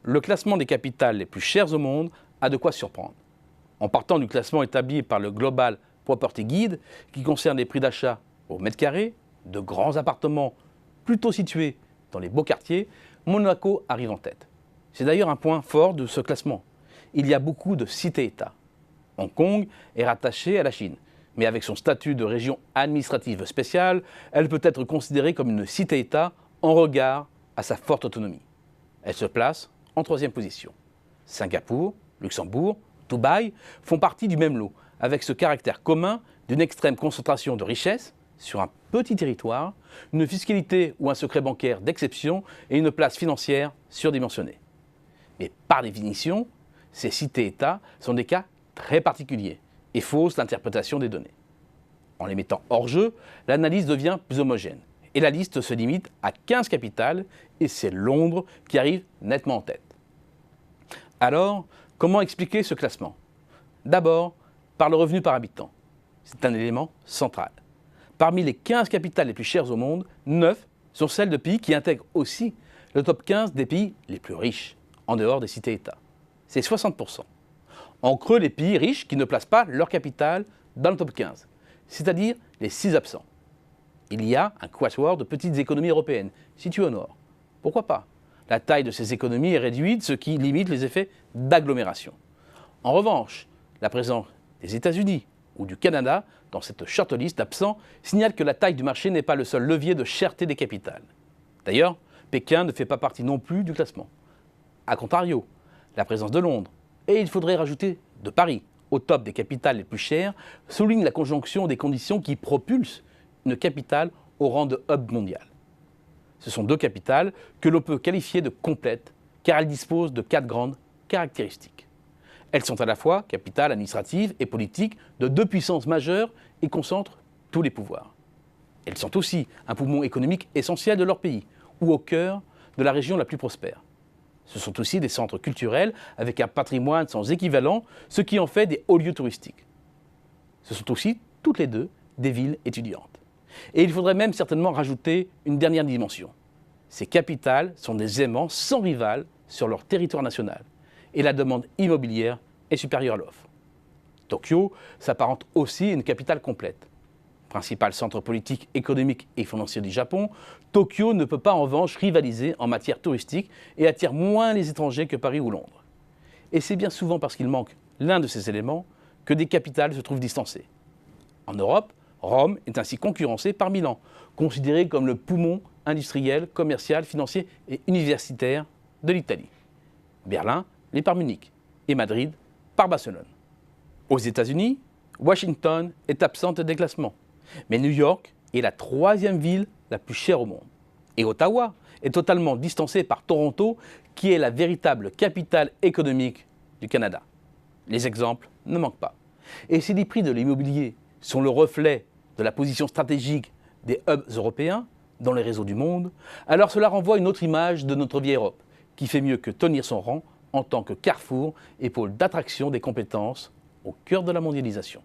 le classement des capitales les plus chères au monde a de quoi surprendre. En partant du classement établi par le Global Property Guide, qui concerne les prix d'achat au mètre carré, de grands appartements plutôt situés dans les beaux quartiers, Monaco arrive en tête. C'est d'ailleurs un point fort de ce classement. Il y a beaucoup de cités-États. Hong Kong est rattachée à la Chine, mais avec son statut de région administrative spéciale, elle peut être considérée comme une cité-État en regard à sa forte autonomie. Elle se place en troisième position. Singapour, Luxembourg, Dubaï font partie du même lot, avec ce caractère commun d'une extrême concentration de richesses sur un petit territoire, une fiscalité ou un secret bancaire d'exception et une place financière surdimensionnée. Mais par définition, ces cités-États sont des cas très particuliers et faussent l'interprétation des données. En les mettant hors jeu, l'analyse devient plus homogène et la liste se limite à 15 capitales et c'est Londres qui arrive nettement en tête. Alors, comment expliquer ce classement? D'abord, par le revenu par habitant. C'est un élément central. Parmi les 15 capitales les plus chères au monde, 9 sont celles de pays qui intègrent aussi le top 15 des pays les plus riches, en dehors des cités-États. C'est 60%. En creux, les pays riches qui ne placent pas leur capitale dans le top 15, c'est-à-dire les 6 absents. Il y a un quatuor de petites économies européennes, situées au nord. Pourquoi pas? La taille de ces économies est réduite, ce qui limite les effets d'agglomération. En revanche, la présence des États-Unis ou du Canada dans cette shortlist d'absents signale que la taille du marché n'est pas le seul levier de cherté des capitales. D'ailleurs, Pékin ne fait pas partie non plus du classement. A contrario, la présence de Londres, et il faudrait rajouter de Paris, au top des capitales les plus chères, souligne la conjonction des conditions qui propulsent une capitale au rang de hub mondial. Ce sont deux capitales que l'on peut qualifier de complètes, car elles disposent de 4 grandes caractéristiques. Elles sont à la fois capitales administratives et politiques de 2 puissances majeures et concentrent tous les pouvoirs. Elles sont aussi un poumon économique essentiel de leur pays, ou au cœur de la région la plus prospère. Ce sont aussi des centres culturels avec un patrimoine sans équivalent, ce qui en fait des hauts lieux touristiques. Ce sont aussi, toutes les deux, des villes étudiantes. Et il faudrait même certainement rajouter une dernière dimension. Ces capitales sont des aimants sans rival sur leur territoire national. Et la demande immobilière est supérieure à l'offre. Tokyo s'apparente aussi à une capitale complète. Principal centre politique, économique et financier du Japon, Tokyo ne peut pas en revanche rivaliser en matière touristique et attire moins les étrangers que Paris ou Londres. Et c'est bien souvent parce qu'il manque l'un de ces éléments que des capitales se trouvent distancées. En Europe, Rome est ainsi concurrencée par Milan, considéré comme le poumon industriel, commercial, financier et universitaire de l'Italie. Berlin l'est par Munich et Madrid par Barcelone. Aux États-Unis, Washington est absente des classements, mais New York est la 3e ville la plus chère au monde. Et Ottawa est totalement distancée par Toronto, qui est la véritable capitale économique du Canada. Les exemples ne manquent pas. Et si les prix de l'immobilier sont le reflet de la position stratégique des hubs européens dans les réseaux du monde, alors cela renvoie à une autre image de notre vieille Europe, qui fait mieux que tenir son rang en tant que carrefour et pôle d'attraction des compétences au cœur de la mondialisation.